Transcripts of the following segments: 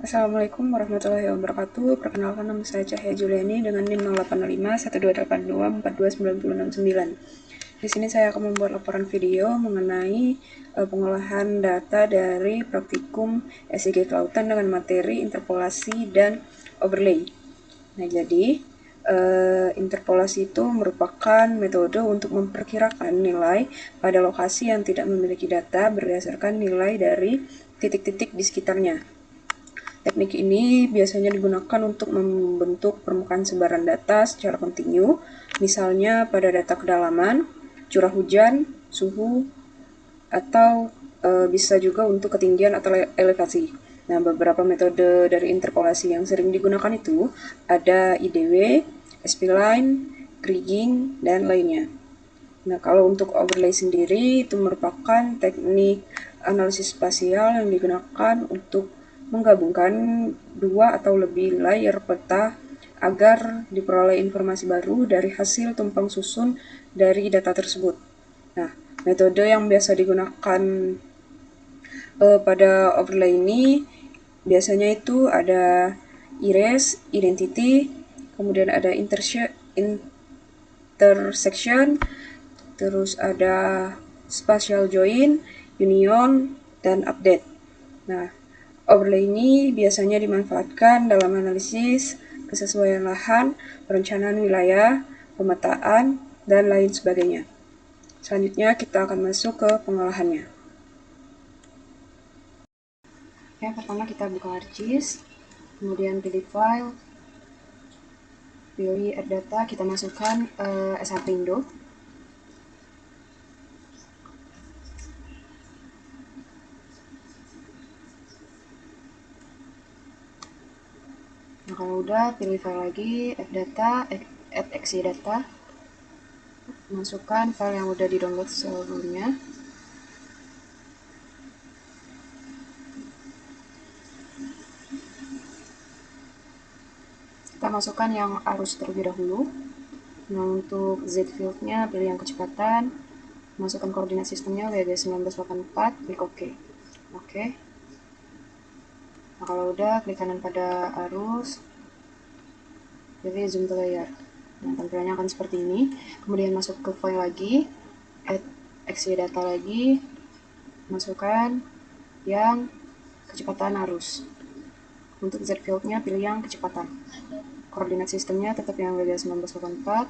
Assalamualaikum warahmatullahi wabarakatuh. Perkenalkan, nama saya Cahya Juliani dengan NIM 085128242969. Di sini saya akan membuat laporan video mengenai pengolahan data dari praktikum SIG Kelautan dengan materi interpolasi dan overlay. Nah, jadi interpolasi itu merupakan metode untuk memperkirakan nilai pada lokasi yang tidak memiliki data berdasarkan nilai dari titik-titik di sekitarnya. Teknik ini biasanya digunakan untuk membentuk permukaan sebaran data secara kontinu, misalnya pada data kedalaman, curah hujan, suhu, atau bisa juga untuk ketinggian atau elevasi. Nah, beberapa metode dari interpolasi yang sering digunakan itu ada IDW, SP-Line, kriging, dan lainnya. Nah, kalau untuk overlay sendiri itu merupakan teknik analisis spasial yang digunakan untuk menggabungkan dua atau lebih layer peta agar diperoleh informasi baru dari hasil tumpang susun dari data tersebut. Nah, metode yang biasa digunakan pada overlay ini biasanya itu ada iris, identity, kemudian ada intersection, terus ada spatial join, union, dan update. Nah, overlay ini biasanya dimanfaatkan dalam analisis kesesuaian lahan, perencanaan wilayah, pemetaan, dan lain sebagainya. Selanjutnya kita akan masuk ke pengolahannya. Yang pertama kita buka ArcGIS, kemudian pilih file, pilih add data, kita masukkan S1 Indo. Nah, kalau udah pilih file lagi, add data, add exe data, masukkan file yang udah di-download sebelumnya. Kita masukkan yang arus terlebih dahulu. Nah, untuk Z field-nya pilih yang kecepatan, masukkan koordinat sistemnya WG 1984, klik OK. Oke. Nah, kalau udah, klik kanan pada arus, pilih zoom to layer. Nah, tampilannya akan seperti ini. Kemudian masuk ke file lagi, add exe data lagi, masukkan yang kecepatan arus. Untuk Z field-nya pilih yang kecepatan. Koordinat sistemnya tetap yang WG 1984.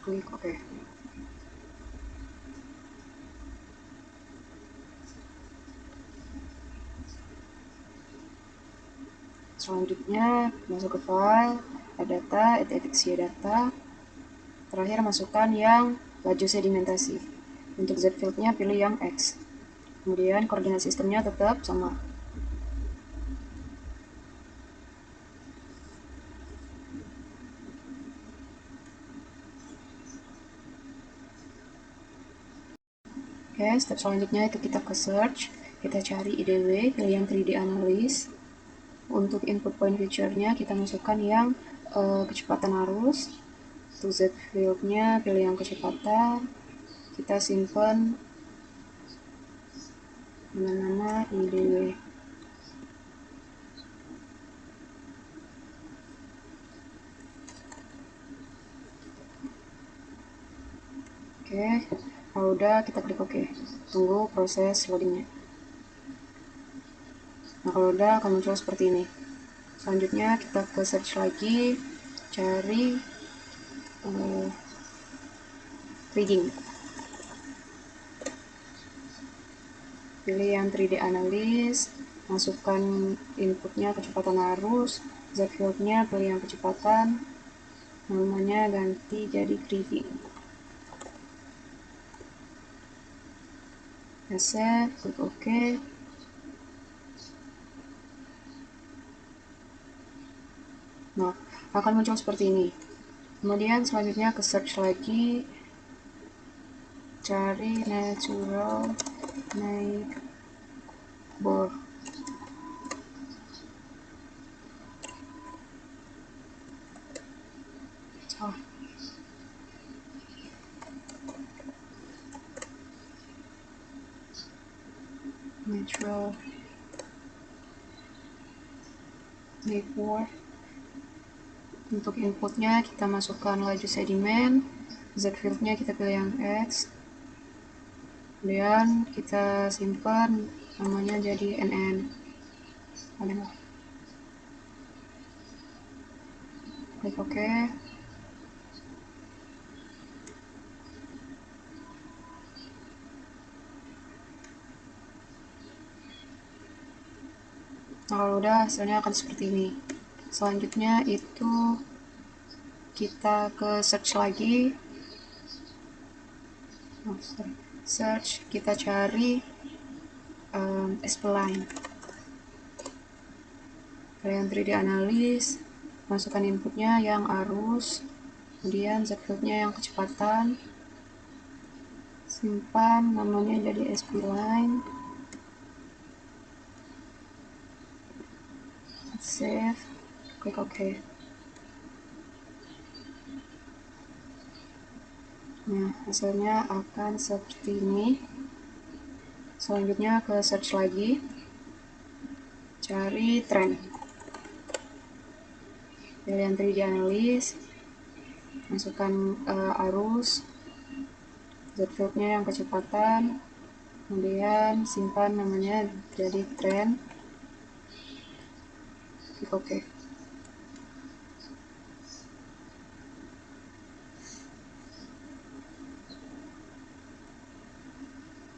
Klik OK. Selanjutnya masuk ke file, add data, add exe data. Terakhir masukkan yang laju sedimentasi. Untuk Z field-nya pilih yang X. Kemudian koordinat sistemnya tetap sama. Oke, step selanjutnya itu kita ke search, kita cari IDW, pilih yang 3D analysis. Untuk input point feature-nya kita masukkan yang kecepatan arus. Untuk Z field-nya pilih yang kecepatan, kita simpan dengan nama IDW. Oke, kalau udah kita klik OK. Tunggu proses loadingnya. Nah, kalau udah akan muncul seperti ini. Selanjutnya kita ke search lagi, cari rigging. Pilih yang 3D analysis, masukkan inputnya kecepatan arus, Z field-nya pilih yang kecepatan, namanya ganti jadi kriging. Save, klik OK. Nah, akan muncul seperti ini. Kemudian selanjutnya ke search lagi, cari natural neighbor. Salah. natural neighbor. Untuk inputnya kita masukkan laju sedimen, z fieldnya kita pilih yang X, kemudian kita simpan namanya jadi NN. Klik OK. Nah, kalau udah hasilnya akan seperti ini. Selanjutnya itu kita ke search lagi. Search, kita cari spline. Kalian 3D analis, masukkan inputnya yang arus, kemudian z fieldnya yang kecepatan, simpan namanya jadi spline, save, klik OK. Nah, hasilnya akan seperti ini. Selanjutnya ke search lagi, cari trend, pilihan 3D analis, masukkan arus, z fieldnya yang kecepatan, kemudian simpan namanya jadi trend, klik OK.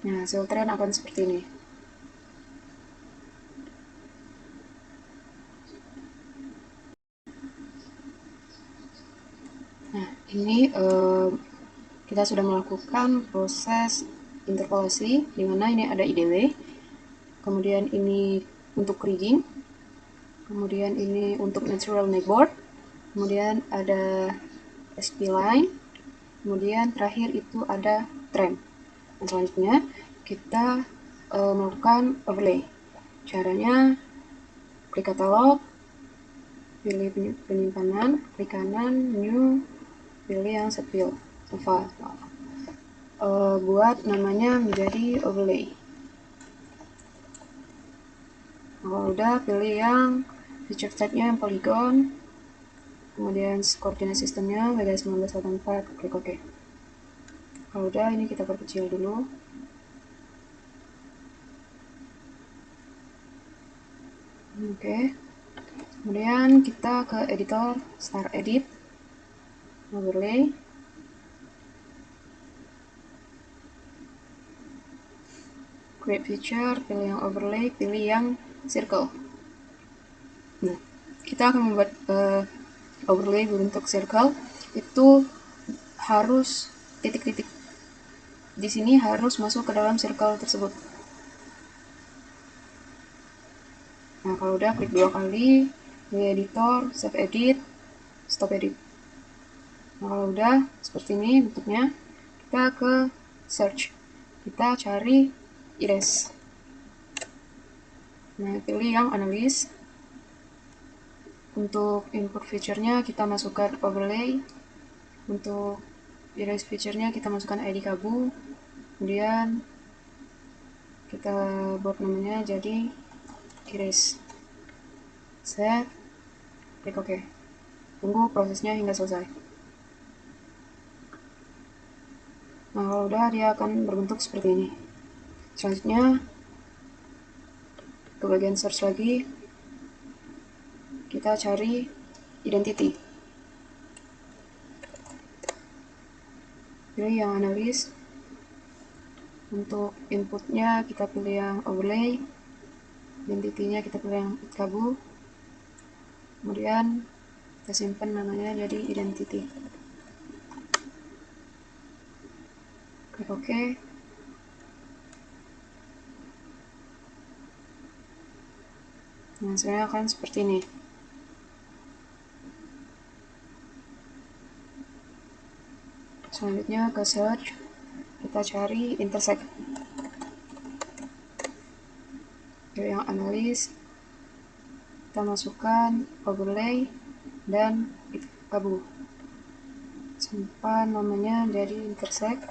Nah, hasil trend akan seperti ini. Nah, ini kita sudah melakukan proses interpolasi, di mana ini ada IDW, kemudian ini untuk rigging, kemudian ini untuk natural neighbor, kemudian ada spline, kemudian terakhir itu ada trend. Dan selanjutnya kita melakukan overlay. Caranya klik katalog, pilih penyimpanan, klik kanan, new, pilih yang file, buat namanya menjadi overlay. Kalau udah, pilih yang feature type-nya yang polygon, kemudian koordinat sistemnya WG1984, klik OK. Kalau udah, ini kita perkecil dulu. Oke. Kemudian kita ke editor, start edit, overlay, create feature, pilih yang overlay, pilih yang circle. Nah, kita akan membuat overlay berbentuk circle. Itu harus titik-titik di sini harus masuk ke dalam circle tersebut. Nah, kalau udah, klik 2 kali, pilih editor, save edit, stop edit. Nah, kalau udah seperti ini bentuknya, kita ke search, kita cari erase. Nah, pilih yang analis. Untuk input feature-nya kita masukkan overlay, untuk erase feature-nya kita masukkan ID kabu, kemudian kita buat namanya jadi erase, save, klik OK. Tunggu prosesnya hingga selesai. Nah, kalau udah, dia akan berbentuk seperti ini. Selanjutnya ke bagian search lagi, kita cari identity, pilih yang analis. Untuk inputnya kita pilih yang overlay, identity-nya kita pilih yang kabu, kemudian kita simpan namanya jadi identity, klik OK. Nah, hasilnya akan seperti ini. Selanjutnya ke search, kita cari intersect, pilih yang analis, kita masukkan overlay dan kabu, simpan namanya jadi intersect,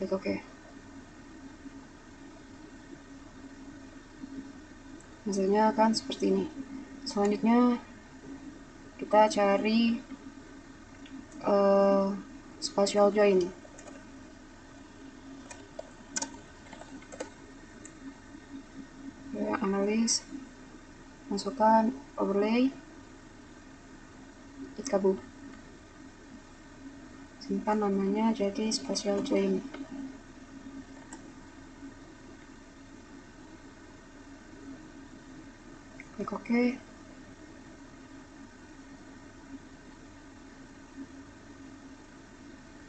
klik OK. Hasilnya akan seperti ini. Selanjutnya kita cari spatial join. Ya, analis, masukkan overlay, itkabu, simpan namanya jadi spatial join. Klik OK.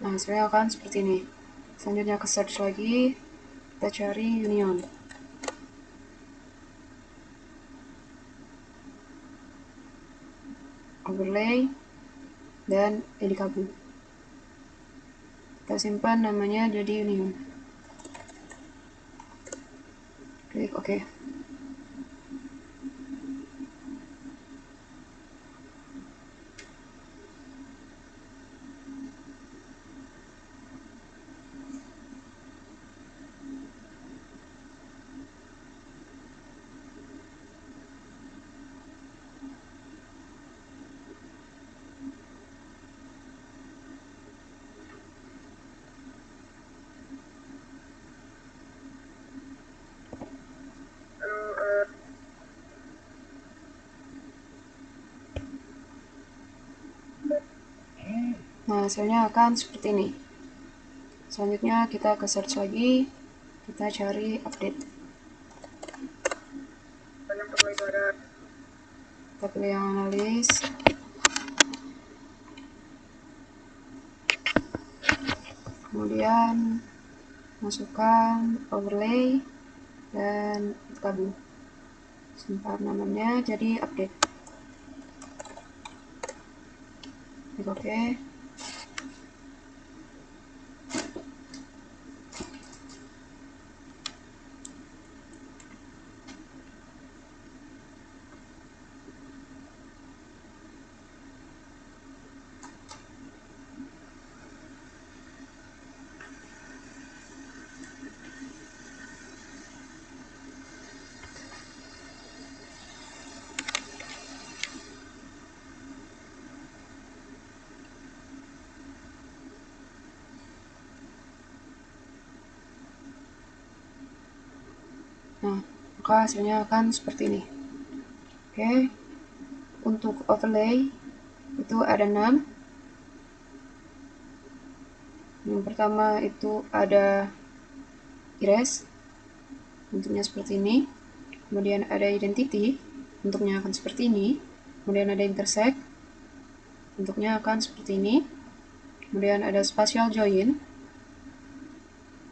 Nah, hasilnya akan seperti ini. Selanjutnya ke search lagi, kita cari union. Overlay dan editable. Kita simpan namanya jadi union. Klik OK. Nah, hasilnya akan seperti ini. Selanjutnya kita ke search lagi, kita cari update. Kita pilih yang analis. Kemudian masukkan overlay dan itkabu. Simpan namanya jadi update. Klik OK. Nah, maka hasilnya akan seperti ini. Oke, untuk overlay itu ada 6. Yang pertama itu ada erase, bentuknya seperti ini. Kemudian ada identity, bentuknya akan seperti ini. Kemudian ada intersect, bentuknya akan seperti ini. Kemudian ada spatial join.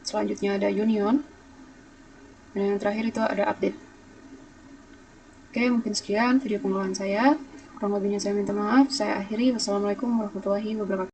Selanjutnya ada union. Dan yang terakhir itu ada update. Oke, mungkin sekian video pengolahan saya. Kurang lebihnya saya minta maaf. Saya akhiri. Wassalamualaikum warahmatullahi wabarakatuh.